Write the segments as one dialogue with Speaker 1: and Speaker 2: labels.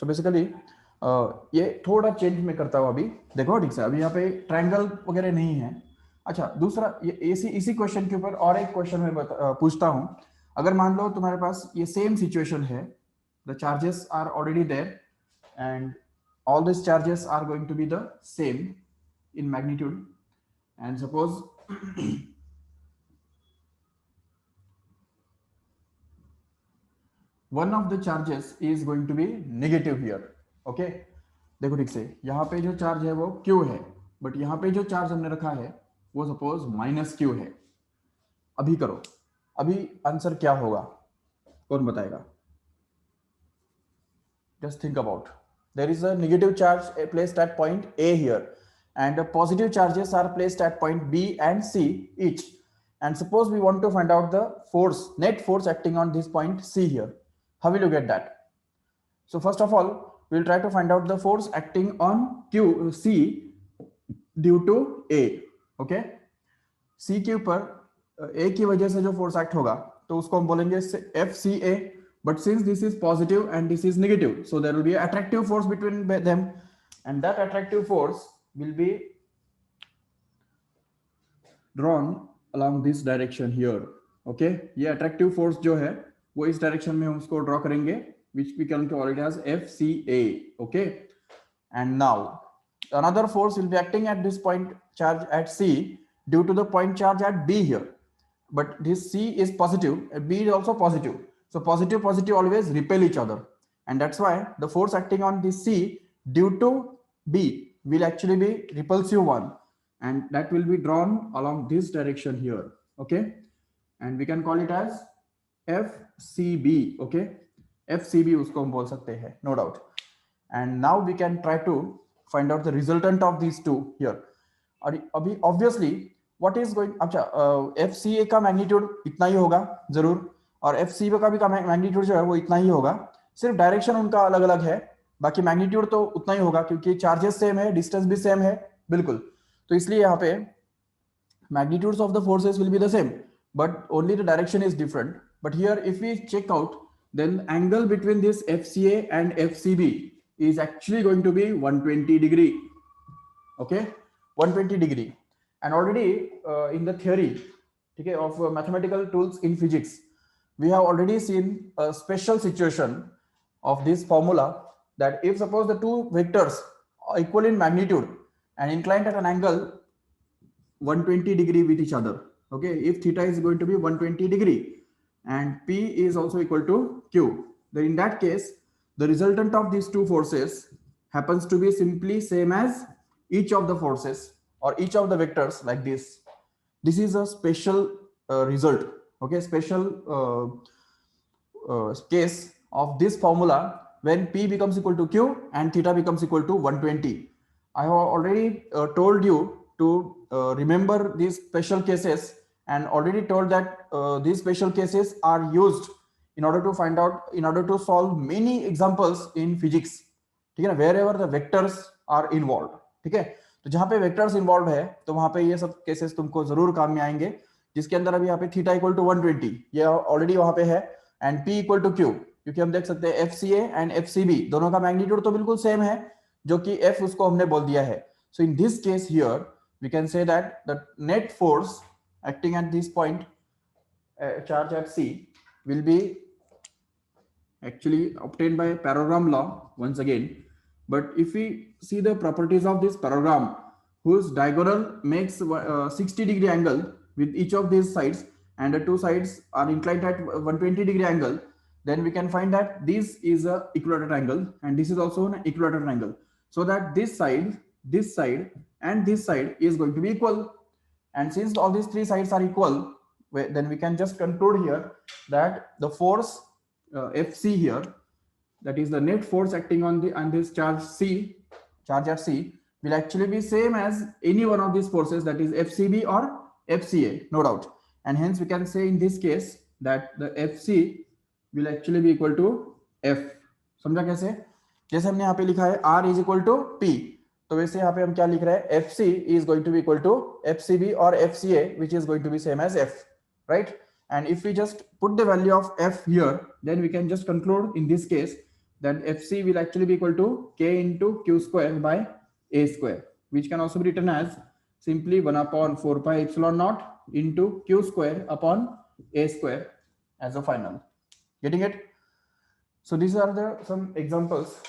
Speaker 1: तो बेसिकली ये थोड़ा चेंज मैं करता हूँ अभी। देखो ठीक से, अभी यहाँ पे ट्रायंगल वगैरह नहीं है। अच्छा, दूसरा ये इसी क्वेश्चन के ऊपर और एक क्वेश्चन मैं पूछता हूँ। अगर मान लो तुम्हारे पास ये सेम सिचुएशन है, the charges are already there and all these charges are going to be the same in magnitude, and suppose one of the charges is going to be negative here. Okay, देखो ठीक से, यहाँ पे जो charge है वो Q है, but यहाँ पे जो चार्ज हमने रखा है वो सपोज माइनस Q है। अभी करो, अभी आंसर क्या होगा, कौन बताएगा? Just think about. There is a negative charge placed at point A here, and the positive charges are placed at point B and C each. And suppose we want to find out the force, net force acting on this point C here. How will you get that? So first of all, we'll try to find out the force acting on C due to A. Okay? C के ऊपर A की वजह से जो force act होगा तो उसको हम बोलेंगे FCA. But since this is positive and this is negative, so there will be an attractive force between them, and that attractive force will be drawn along this direction here. Okay, ये attractive force जो है वो इस direction में हम उसको draw करेंगे, which we can call it as FCA. Okay, and now another force will be acting at this point charge at C due to the point charge at B here. But this C is positive, B is also positive. So positive always repel each other, and that's why the force acting on this C due to B will actually be repulsive one, and that will be drawn along this direction here. Okay, and we can call it as FCB. Okay, FCB उसको हम बोल सकते हैं, no doubt. And now we can try to find out the resultant of these two here. और अभी obviously what is going, अच्छा FCA का magnitude इतना ही होगा जरूर, और FCB का भी मैग्नीट्यूड जो है वो इतना ही होगा, सिर्फ डायरेक्शन उनका अलग अलग है, बाकी मैग्नीट्यूड तो उतना ही होगा क्योंकि चार्जेस सेम है, डिस्टेंस भी सेम है, बिल्कुल। तो इसलिए यहाँ पे magnitudes of the forces will be the same, but only the direction is different. But here if we check out, then angle between this FCA and FCB is actually going to be 120 degree. Okay, 120 degree. And already in the theory, okay, of mathematical tools in physics, we have already seen a special situation of this formula, that if suppose the two vectors are equal in magnitude and inclined at an angle 120 degree with each other. Okay, if theta is going to be 120 degree and P is also equal to Q, then in that case the resultant of these two forces happens to be simply same as each of the forces or each of the vectors, like this. This is a special result. Okay, special case of this formula when P becomes equal to Q and theta becomes equal to 120. I have already told you to remember these special cases, and already told that these special cases are used in order to find out, in order to solve many examples in physics. ठीक है ना, wherever the vectors are involved. ठीक है, तो जहां पे vectors involve है तो वहां पे ये सब केसेस तुमको जरूर काम में आएंगे, जिसके अंदर अभी यहाँ पे थीटा इक्वल टू 120 ये ऑलरेडी वहां पे है, and P equal to Q, क्योंकि हम देख सकते हैं FCA एंड FCB दोनों का मैग्नीट्यूड तो बिल्कुल सेम है, जो कि F उसको हमने बोल दिया है. So in this case here we can say that the net force acting at this point charge at C will be actually obtained by parallelogram law once again. But if we see the properties of this parallelogram, whose diagonal makes 60 degree angle with each of these sides, and the two sides are inclined at 120 degree angle, then we can find that this is a equilateral angle and this is also an equilateral angle, so that this side and this side is going to be equal. And since all these three sides are equal, then we can just conclude here that the force FC here, that is the net force acting on this charge at C, will actually be same as any one of these forces, that is FCB or FCA, no doubt. And hence we can say in this case that the FC will actually be equal to F. समझा कैसे? जैसे हमने यहाँ पे लिखा है R is equal to P, तो वैसे यहाँ पे हम क्या लिख रहे हैं, FC is going to be equal to FCB or FCA, which is going to be same as F, right? And if we just put the value of F here, then we can just conclude in this case then FC will actually be equal to K into Q square by A square, which can also be written as simply 1 upon 4 pi epsilon naught into Q square upon A square as a final. Getting it? So these are the some examples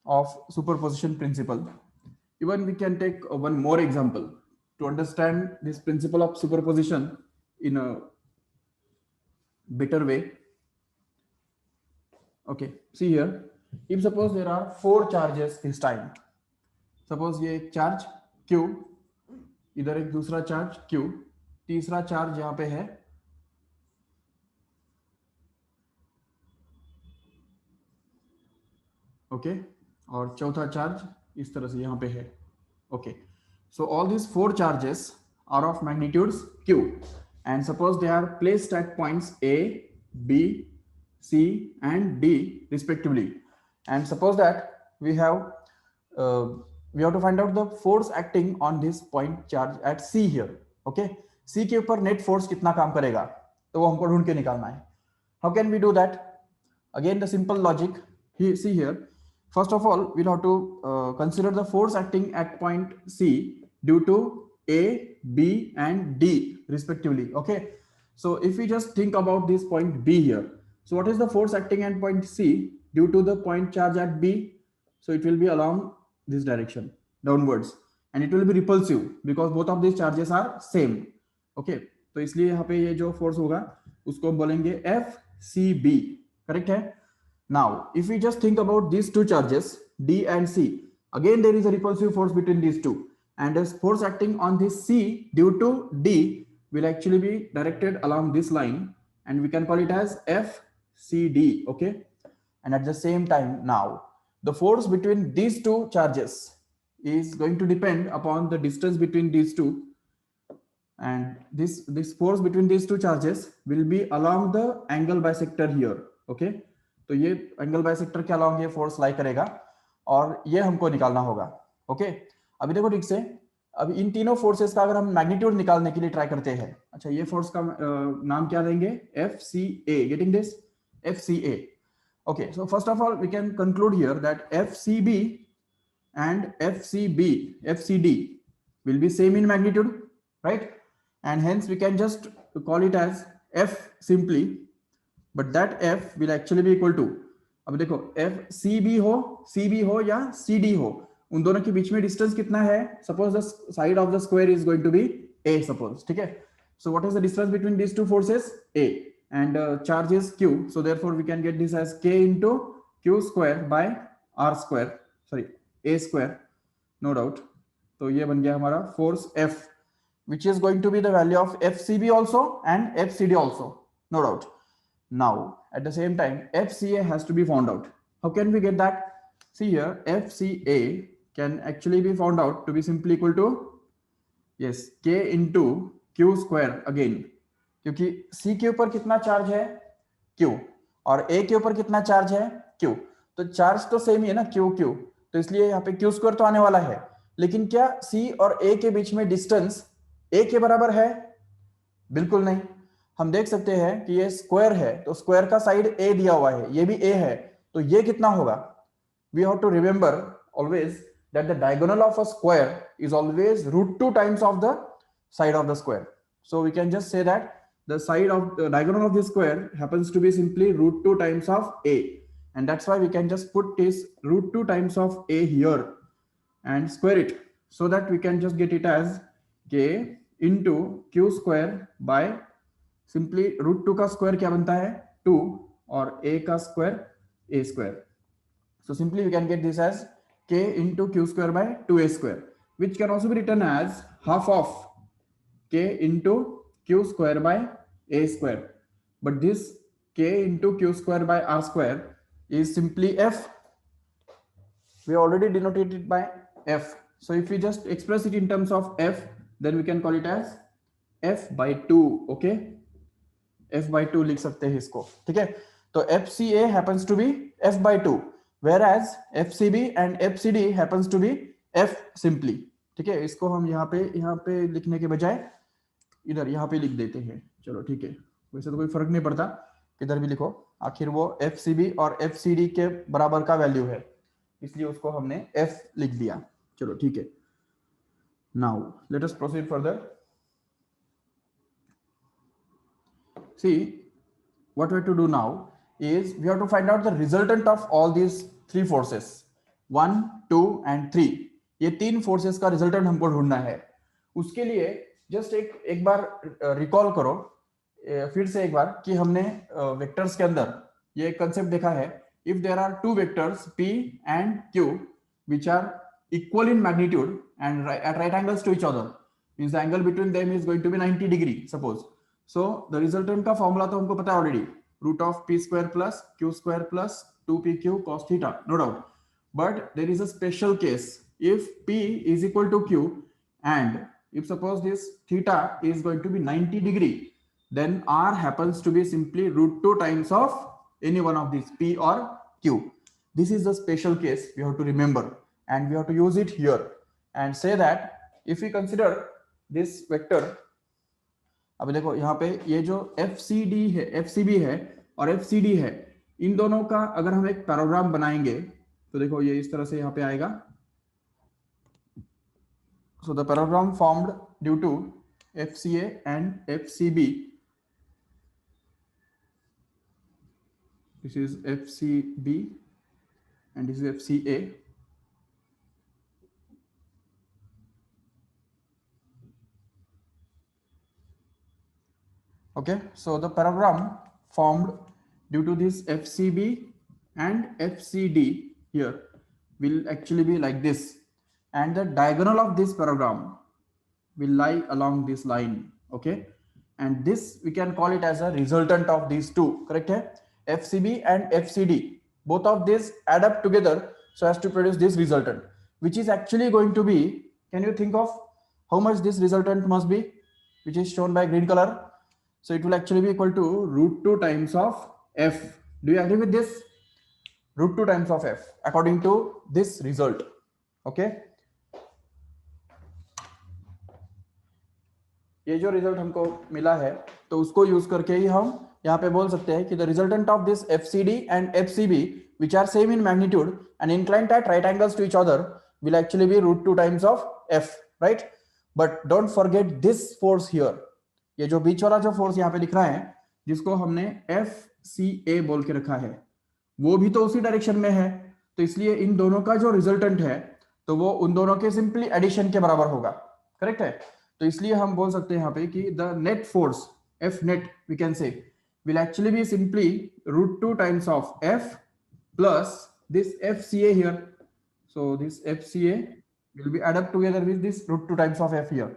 Speaker 1: of superposition principle. Even we can take one more example to understand this principle of superposition in a better way. Okay, see here, if suppose there are 4 charges this time, suppose ये एक charge Q, इधर एक दूसरा charge Q, तीसरा charge यहाँ पे है okay, और चौथा चार्ज इस तरह से यहाँ पे है okay. So all these 4 charges are of magnitudes Q, and suppose they are placed at points A, B, C and D respectively, and suppose that we have to find out the force acting on this point charge at C here. Okay, C के ऊपर net force कितना काम करेगा तो वो हमको ढूंढ के निकालना है. How can we do that? Again the simple logic. See here, first of all we'll have to consider the force acting at point C due to A, B and D respectively. Okay, so if we just think about this point B here, so what is the force acting at point C due to the point charge at B? So it will be along this direction downwards, and it will be repulsive because both of these charges are same. Okay, तो इसलिए यहाँ पे ये जो force होगा उसको हम बोलेंगे FCB. करेक्ट है? Now if we just think about these two charges D and C, again there is a repulsive force between these two, and the force acting on this C due to D will actually be directed along this line, and we can call it as FCD. Okay, and at the same time now the force between these two charges is going to depend upon the distance between these two, and this force between these two charges will be along the angle bisector here. Okay, तो ये angle bisector के along ये force लाई करेगा और ये हमको निकालना होगा. ओके, अभी देखो ठीक से, अब इन तीनों फोर्सेस का अगर हम मैग्नीट्यूड निकालने के लिए ट्राई करते हैं, अच्छा ये फोर्स का नाम क्या देंगे? FCA. Getting this? FCA. Okay, so first of all we can conclude here that FCB and FCD will be same in magnitude, right? And hence we can just call it as F simply, but that F will actually be equal to, अब देखो FCB हो या CD हो, उन दोनों के बीच में distance कितना है? Suppose the side of the square is going to be A, suppose. ठीक है, so what is the distance between these two forces? A, and charge is Q, so therefore we can get this as K into Q square by R square, sorry A square, no doubt. तो ये बन गया हमारा force F, which is going to be the value of FCB also and FCD also, no doubt. Now at the same time FCA has to be found out. How can we get that? See here, FCA can actually be found out to be simply equal to, yes, K into Q square again, क्योंकि C के ऊपर कितना charge है? Q, और A के ऊपर कितना charge है? Q. तो चार्ज तो सेम ही है ना, Q, तो इसलिए यहाँ पे Q स्क्वायर तो आने वाला है, लेकिन क्या C और A के बीच में डिस्टेंस A के बराबर है? बिल्कुल नहीं. हम देख सकते हैं कि ये स्क्वायर है, तो स्क्वायर का साइड A दिया हुआ है, ये भी A है, तो ये कितना होगा? We have to remember always that the diagonal of a square is always √2 times of the side of the square. So we can just say that the side of the diagonal of this square happens to be simply √2 times of A, and that's why we can just put this √2 times of A here and square it, so that we can just get it as K into Q square by simply √2 का square क्या बनता है? 2, और A का square A square. So simply we can get this as K into Q square by 2A square, which can also be written as half of K into Q square by A square. But this K into Q square by R square is simply F. We already denoted it by F. So if we just express it in terms of F, then we can call it as F by 2. Okay, F by 2 लिख सकते हैं इसको. ठीक है, तो FCA happens to be F by 2, whereas FCB and FCD happens to be F simply. ठीक है, इसको हम यहाँ पे लिखने के बजाय इधर यहाँ पे लिख देते हैं. चलो ठीक है, वैसे तो कोई फर्क नहीं पड़ता, किधर भी लिखो. आखिर वो FCB और FCD के बराबर का वैल्यू है, इसलिए उसको हमने F लिख दिया। चलो ठीक है, now let us proceed further. See what we have to do now is we have to find out the resultant of all these three forces 1 2 and 3। ये तीन फोर्सेस का रिजल्टेंट हमको ढूंढना है। उसके लिए जस्ट एक बार रिकॉल करो फिर से एक बार कि हमने वेक्टर्स के अंदर ये कंसेप्ट देखा है, if there are two vectors p and q which are equal in magnitude and at right angles to each other, means the angle between them is going to be 90 degree suppose। So the resultant का formula तो हमको पता है already, root of P square plus Q square plus 2pq cos theta, no doubt। But there is a special case, if p is equal to q and if suppose this theta is going to be 90 degree, then r happens to be simply root 2 times of any one of these p or q। This is the special case we have to remember and we have to use it here and say that if we consider this vector, अब देखो यहाँ पे ये जो FCD है, FCB है और FCD है, इन दोनों का अगर हम एक पैराग्राम बनाएंगे तो देखो ये इस तरह से यहाँ पे आएगा। So the parallelogram formed due to FCA and FCB, this is FCB and this is FCA। Okay, so the parallelogram formed due to this FCB and FCD here will actually be like this, and the diagonal of this parallelogram will lie along this line। Okay, and this we can call it as a resultant of these two, correct है? FCB and FCD, both of these add up together so as to produce this resultant, which is actually going to be, can you think of how much this resultant must be, which is shown by green color? So it will actually be equal to root 2 times of f। Do you agree with this? Root 2 times of f according to this result। Okay, ये जो result हमको मिला है तो उसको use करके ही हम यहाँ पे बोल सकते हैं कि the resultant of this FCD and FCB which are same in magnitude and inclined at right angles to each other will actually be root 2 times of f, right? But don't forget this force here, ये जो बीच वाला जो force यहाँ पे लिख रहा है जिसको हमने FCA बोल के रखा है, वो भी तो उसी डायरेक्शन में है, तो इसलिए इन दोनों का जो रिजल्टेंट है तो वो उन दोनों के सिंपली एडिशन के बराबर होगा, करेक्ट है? तो इसलिए हम बोल सकते हैं यहाँ पे कि the net force F net we can say will actually be simply root 2 times of F plus this FCA here। So this FCA will be added up together with this root 2 times of F here,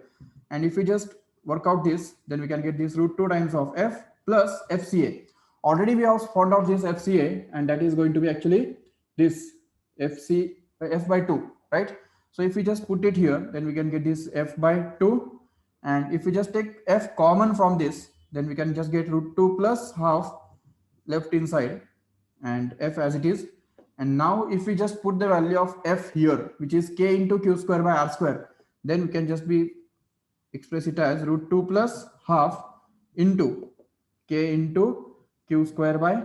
Speaker 1: and if we just work out this, then we can get this root 2 times of F plus FCA। Already we have found out this FCA and that is going to be actually this F by 2, right? So if we just put it here, then we can get this F by 2, and if we just take F common from this, then we can just get root 2 plus half left inside and F as it is। And now if we just put the value of F here, which is K into Q square by R square, then we can just be express it as root 2 plus half into K into Q square by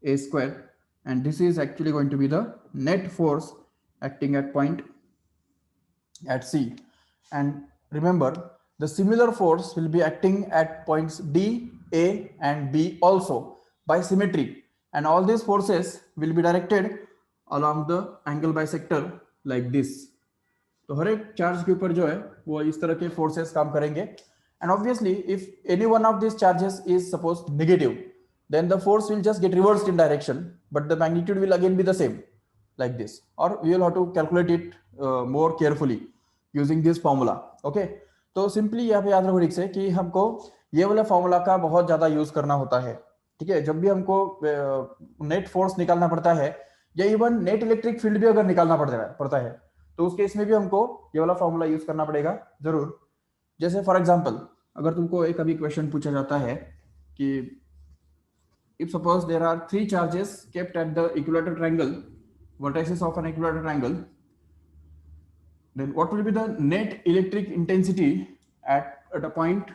Speaker 1: A square, and this is actually going to be the net force acting at point at C। And remember, the similar force will be acting at points D, A and B also by symmetry, and all these forces will be directed along the angle bisector like this। तो हर एक charge के ऊपर जो है वो इस तरह के फोर्सेस काम करेंगे, and obviously if any one of these charges is suppose negative, then the force will just get reversed in direction, but the magnitude will again be the same like this, or we will have to calculate it more carefully using this formula। Okay, तो simply यहाँ पे याद रखो ठीक से कि हमको ये वाला फॉर्मूला का बहुत ज्यादा यूज करना होता है, ठीक है? जब भी हमको नेट फोर्स निकालना पड़ता है या इवन नेट इलेक्ट्रिक फील्ड भी अगर निकालना पड़ता है तो उस केस में भी हमको ये वाला फॉर्मूला यूज करना पड़ेगा जरूर। जैसे फॉर एग्जांपल अगर तुमको एक अभी क्वेश्चन पूछा जाता है कि if suppose there are three charges kept at the equilateral triangle, vertices of an equilateral triangle, then what will be the net electric intensity at a point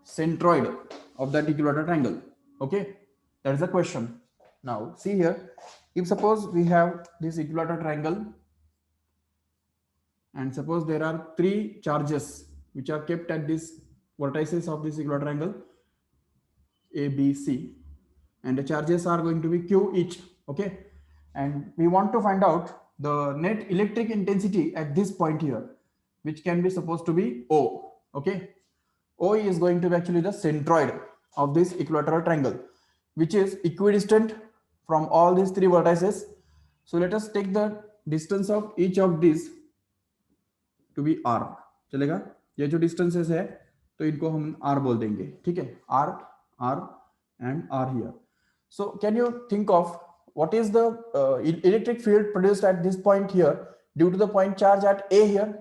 Speaker 1: centroid of that equilateral triangle? Okay, That is the question. Now see here, if suppose we have this equilateral triangle and suppose there are three charges which are kept at this vertices of this equilateral triangle A, B, C, and the charges are going to be Q each. Okay, and we want to find out the net electric intensity at this point here, which can be supposed to be O. Okay, O is going to be actually the centroid of this equilateral triangle, which is equidistant from all these three vertices. So let us take the distance of each of these to be r. चलेगा, ये जो distances है तो इनको हम r बोल देंगे. ठीक है, r, r and r here. So can you think of what is the electric field produced at this point here due to the point charge at A here,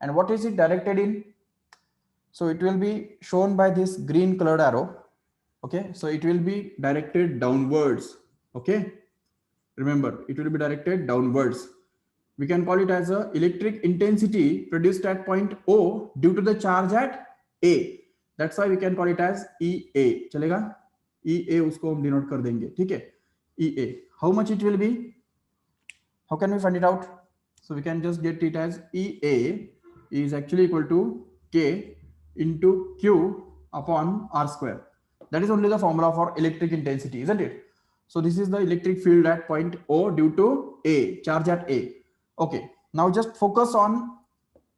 Speaker 1: and what is it directed in? So it will be shown by this green colored arrow. Okay, so it will be directed downwards. Okay, remember it will be directed downwards. We can call it as a electric intensity produced at point O due to the charge at A. That's why we can call it as EA. चलेगा, EA उसको हम denote कर देंगे. ठीक है, EA. How much it will be? How can we find it out? So we can just get it as EA is actually equal to K into Q upon R square. That is only the formula for electric intensity, isn't it? So this is the electric field at point O due to A, charge at A. Okay, now just focus on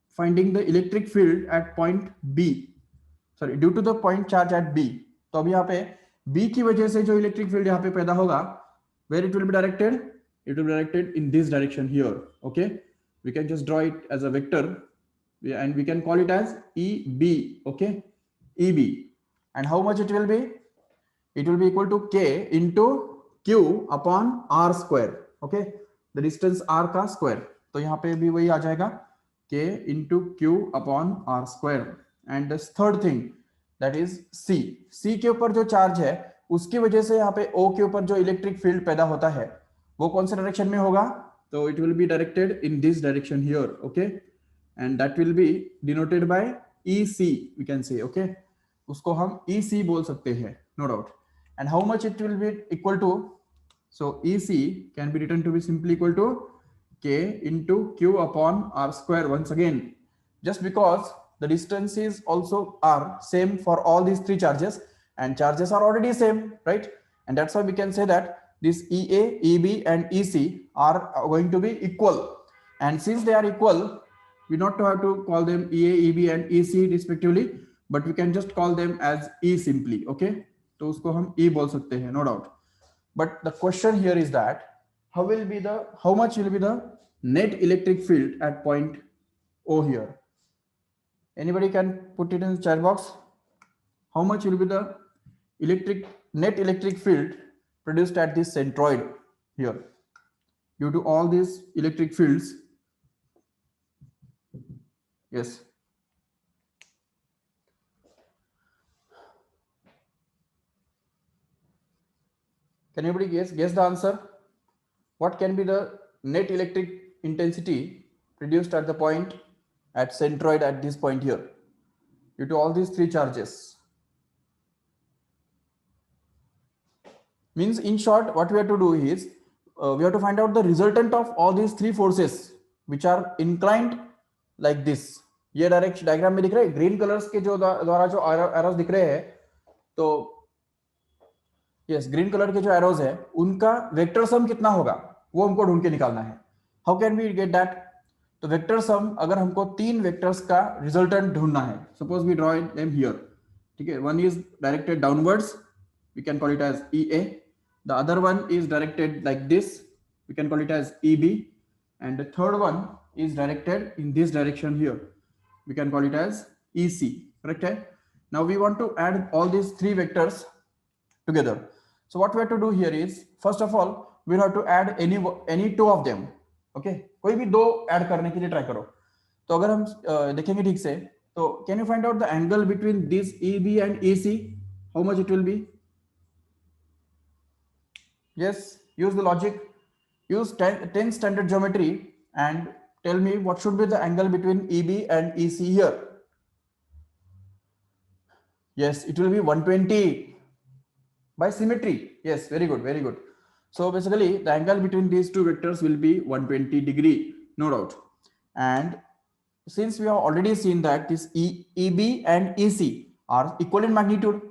Speaker 1: finding the electric field at point B. Sorry, due to the point charge at B. तो अभी यहाँ पे B की वजह से जो electric field यहाँ पे पैदा होगा, where it will be directed? It will be directed in this direction here. Okay, we can just draw it as a vector, and we can call it as EB. Okay, EB, and how much it will be? It will be equal to K into Q upon R square. Okay, the distance R का square. तो यहाँ पे भी वही आ जाएगा K into Q upon R square. And this third thing, that is C. C के ऊपर जो चार्ज है उसकी वजह से यहाँ पे O के ऊपर जो इलेक्ट्रिक फील्ड पैदा होता है वो कौन से डायरेक्शन में होगा? तो it will be directed in this direction here. Okay, and that will be denoted by EC, we can say. Okay, उसको हम EC बोल सकते हैं, no doubt. And how much it will be equal to? So EC can be written to be simply equal to K into Q upon R square once again, just because the distance is also R, same for all these three charges, and charges are already same, right? And that's why we can say that this EA, EB and EC are going to be equal. And since they are equal, we not have to call them EA, EB and EC respectively, but we can just call them as E simply. Okay, तो उसको हम E बोल सकते हैं, no doubt. But the question here is that how much will be the net electric field at point O here? Anybody can put it in the chat box. How much will be the net electric field produced at this centroid here due to all these electric fields? Yes. Can anybody guess the answer? What can be the net electric intensity produced at the point at centroid at this point here due to all these three charges? Means in short, what we have to do is we have to find out the resultant of all these three forces which are inclined like this. ये direct diagram में दिख रहे हैं green colours के जो द्वारा जो arrows दिख रहे हैं, तो यस ग्रीन कलर के जो एरोस है उनका वेक्टर सम कितना होगा वो हमको ढूंढ के निकालना है. How can we get that? तो वेक्टर सम अगर हमको तीन वेक्टर्स का रिजल्टेंट ढूंढना है, suppose we draw them here. ठीक है, one is directed downwards, we can call it as EA. The other one is directed like this, we can call it as EB. and the third one is directed in this direction here, we can call it as EC. Correct? Now we want to add all these three vectors together. So what we have to do here is, first of all we have to add any two of them. Okay, कोई भी दो add करने के लिए try करो. तो अगर हम देखेंगे ठीक से, तो can you find out the angle between this EB and EC? How much it will be? Yes, use the logic, use 10 standard geometry and tell me what should be the angle between EB and EC here. Yes, it will be 120. by symmetry. Yes, very good, very good. So basically the angle between these two vectors will be 120 degree, no doubt. And since we have already seen that this EB and EC are equal in magnitude,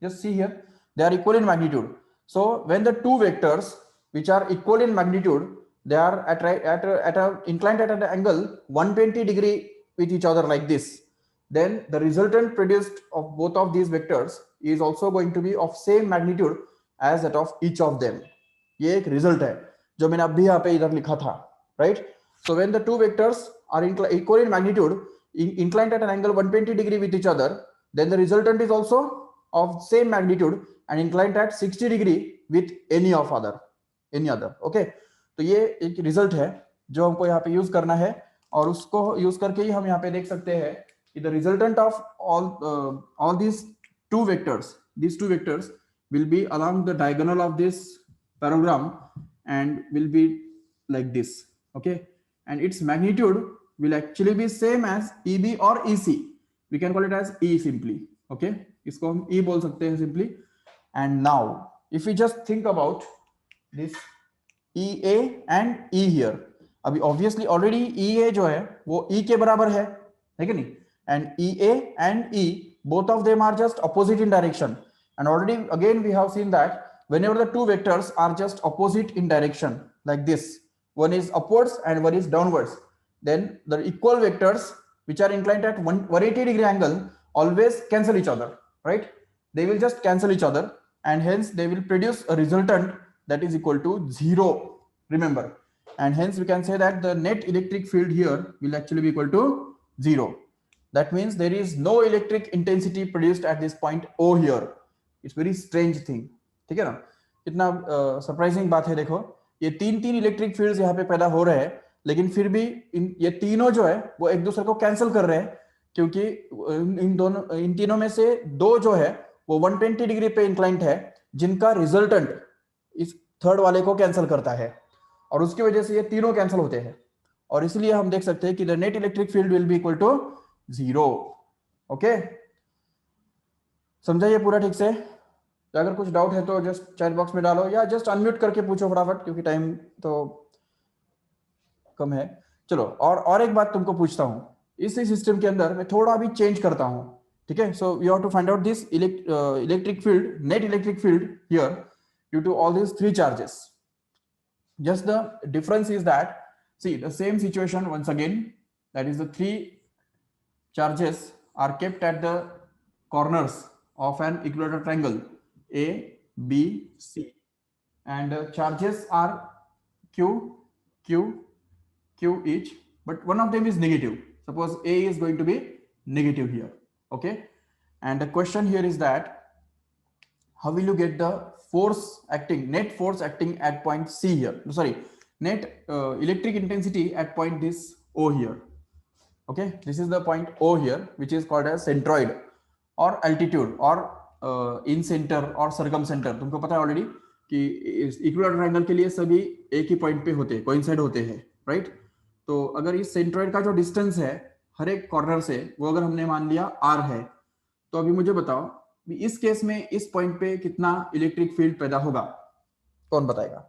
Speaker 1: just see here, they are equal in magnitude. So when the two vectors which are equal in magnitude, they are inclined at an angle 120 degree with each other like this, then the resultant produced of both of these vectors is also going to be of same magnitude as that of each of them. ये एक result है जो मैंने अभी यहाँ पे इधर लिखा था, right? So when the two vectors are equal in magnitude, inclined at an angle 120 degree with each other, then the resultant is also of same magnitude and inclined at 60 degree with any other. Okay, तो ये एक result है जो हमको यहाँ पे use करना है, और उसको use करके ही हम यहाँ पे देख सकते हैं कि the resultant of all these two vectors will be along the diagonal of this parallelogram and will be like this. Okay, and its magnitude will actually be same as EB or EC. We can call it as E simply. Okay, इसको हम E बोल सकते हैं simply. And now if we just think about this EA and E here, अभी obviously already EA जो है वो E के बराबर है कि नहीं, and EA and E both of them are just opposite in direction, and already again we have seen that whenever the two vectors are just opposite in direction like this, one is upwards and one is downwards, then the equal vectors which are inclined at 180 degree angle always cancel each other, right? They will just cancel each other, and hence they will produce a resultant that is equal to 0, remember, and hence we can say that the net electric field here will actually be equal to 0. That means there is no electric intensity produced at this point O here. It's very strange thing, ठीक है ना? कितना surprising बात है, देखो ये तीन electric fields यहाँ पे पैदा हो रहे हैं, लेकिन फिर भी ये तीनों जो है वो एक दूसरे को कैंसिल कर रहे हैं, क्योंकि इन तीनों में से दो जो है वो 120 डिग्री पे इंक्लाइंट है, जिनका रिजल्टेंट इस थर्ड वाले को कैंसिल करता है, और उसकी वजह से ये तीनों कैंसिल होते हैं, और इसलिए हम देख सकते हैं कि the net electric field will be equal to 0. Okay, समझा ये पूरा ठीक से? तो अगर कुछ डाउट है तो जस्ट चैट बॉक्स में डालो, या जस्ट अनम्यूट करके पूछो फटाफट, क्योंकि टाइम तो कम है. चलो, और एक बात तुमको पूछता हूं, इस सिस्टम के अंदर मैं थोड़ा भी चेंज करता हूं, ठीक है? So you have to find out this electric field, net electric field here due to all these three charges. Just the difference is that, see, the same situation once again, that is the three charges are kept at the corners of an equilateral triangle A, B, C, and the charges are Q, Q, Q each, but one of them is negative. Suppose A is going to be negative here. Okay, and the question here is that how will you get the force acting, net force acting at point C here? Sorry, net electric intensity at point this O here. Okay, this is the point O here, which is called as centroid or altitude or in center or circumcenter. तुमको पता है already कि equilateral triangle के लिए सभी एक ही point पे होते हैं, कोइंसाइड होते हैं, राइट? तो अगर इस सेंट्रॉइड का जो डिस्टेंस है हर एक कॉर्नर से, वो अगर हमने मान लिया r है, तो अभी मुझे बताओ इस केस में इस पॉइंट पे कितना इलेक्ट्रिक फील्ड पैदा होगा? कौन बताएगा?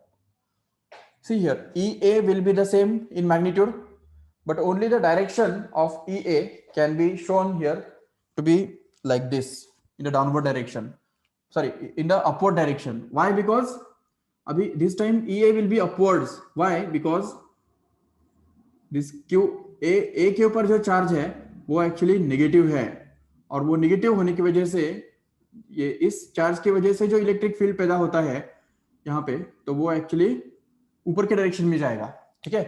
Speaker 1: See here, EA will be the same in magnitude, but only the direction of EA can be shown here to be like this, in the downward direction, sorry, in the upward direction. Why? Because abhi this time EA will be upwards. Why? Because this A के ऊपर जो charge है वो actually negative है, और वो negative होने की वजह से ये इस चार्ज की वजह से जो इलेक्ट्रिक फील्ड पैदा होता है यहाँ पे, तो वो एक्चुअली ऊपर के डायरेक्शन में जाएगा, ठीक है?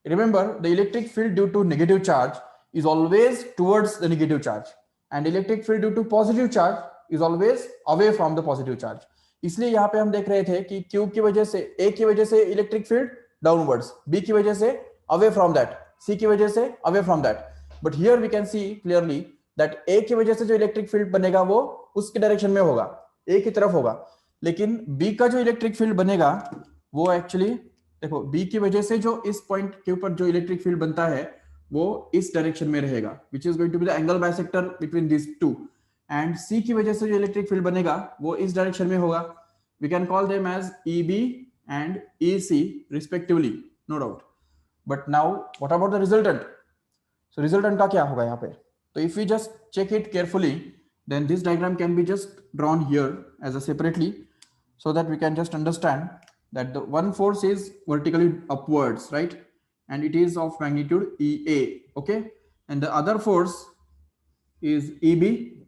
Speaker 1: Remember, the electric field due to negative charge is always towards the negative charge, and electric field due to positive charge is always away from the positive charge. इसलिए यहाँ पे हम देख रहे थे कि Q की वजह से, A की वजह से इलेक्ट्रिक फील्ड डाउनवर्ड्स, B की वजह से अवे फ्रॉम दैट, C की वजह से away from that. But here we can see clearly that A की वजह से जो इलेक्ट्रिक फील्ड बनेगा वो उसके डायरेक्शन में होगा, A की तरफ होगा, लेकिन B का जो इलेक्ट्रिक फील्ड बनेगा वो एक्चुअली देखो, B की वजह से जो इस पॉइंट के ऊपर जो इलेक्ट्रिक फील्ड बनता है वो इस डायरेक्शन में रहेगा, which is going to be the angle bisector between these two, and C की वजह से जो इलेक्ट्रिक फील्ड बनेगा वो इस डायरेक्शन में होगा. we can call them as EB and EC respectively, no doubt. But now what about the resultant? So resultant का क्या होगा यहाँ पे? So if we just check it carefully, then this diagram can be just drawn here as a separately, so that we can just understand that the one force is vertically upwards, right? And it is of magnitude EA, okay? And the other force is EB,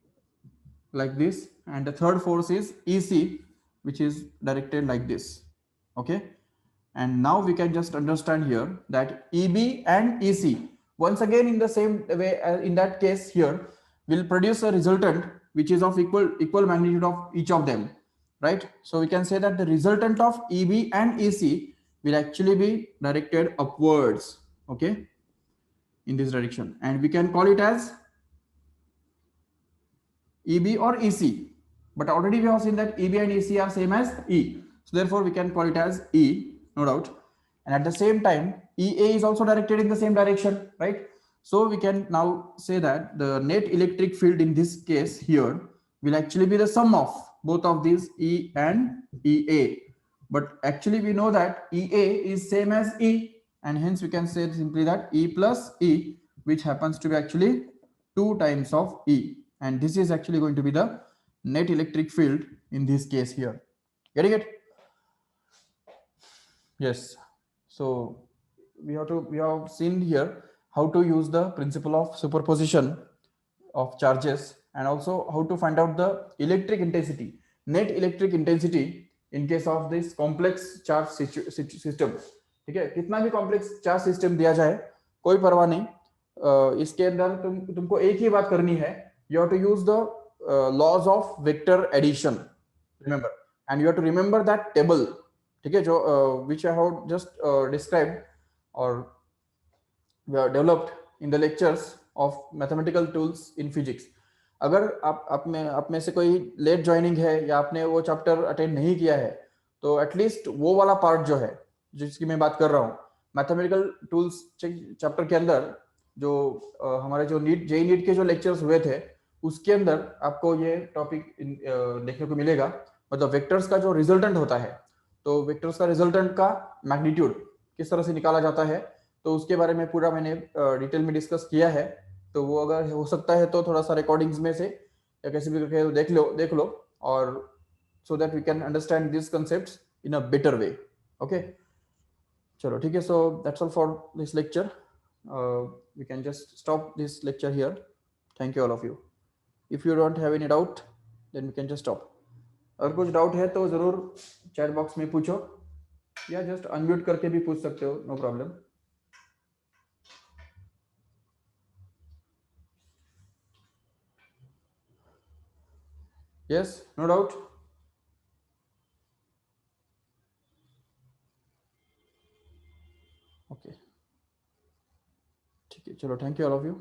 Speaker 1: like this, and the third force is EC, which is directed like this, okay? And now we can just understand here that EB and EC, once again in the same way as in that case here, will produce a resultant which is of equal magnitude of each of them, right? So we can say that the resultant of EB and EC will actually be directed upwards, okay, in this direction, and we can call it as EB or EC. But already we have seen that EB and EC are same as E. So therefore we can call it as E, no doubt. And at the same time, EA is also directed in the same direction, right? So we can now say that the net electric field in this case here will actually be the sum of both of these E and EA. But actually we know that EA is same as E, and hence we can say simply that E plus E, which happens to be actually 2 times of E. And this is actually going to be the net electric field in this case here. Getting it? Yes. So we have seen here how to use the principle of superposition of charges, and also how to find out the electric intensity, net electric intensity in case of this complex charge system. ठीक है, कितना भी complex charge system दिया जाए कोई परवाह नहीं, इसके अंदर तुमको एक ही बात करनी है, you have to use the laws of vector addition, remember, and you have to remember that table, ठीक है, जो which I have just described or developed in the lectures of mathematical tools in physics. अगर आप में से कोई late joining है या आपने वो चैप्टर अटेंड नहीं किया है, तो एटलीस्ट वो वाला पार्ट जो है जिसकी मैं बात कर रहा हूँ, मैथमेटिकल टूल्स चैप्टर के अंदर जो हमारे जो जेई नीट के जो लेक्चर्स हुए थे, उसके अंदर आपको ये टॉपिक देखने को मिलेगा। मतलब वेक्टर्स का जो रिजल्टेंट होता है, तो वेक्टर्स का रिजल्टेंट का मैग्नीट्यूड किस तरह से निकाला जाता है, तो उसके बारे में पूरा मैंने डिटेल में डिस्कस किया है। तो वो अगर हो सकता है तो थोड़ा सा रिकॉर्डिंग्स में से या कैसे भी करके देख लो और so that we can understand this concepts in a better way. Okay, चलो ठीक है। So that's all for this lecture. We can just stop this lecture here. Thank you all of you. If you don't have any doubt then we can just stop. अगर कुछ doubt है तो जरूर chat box में पूछो या just unmute करके भी पूछ सकते हो, no problem. Yes, no doubt. Okay. ठीक है, चलो, thank you all of you.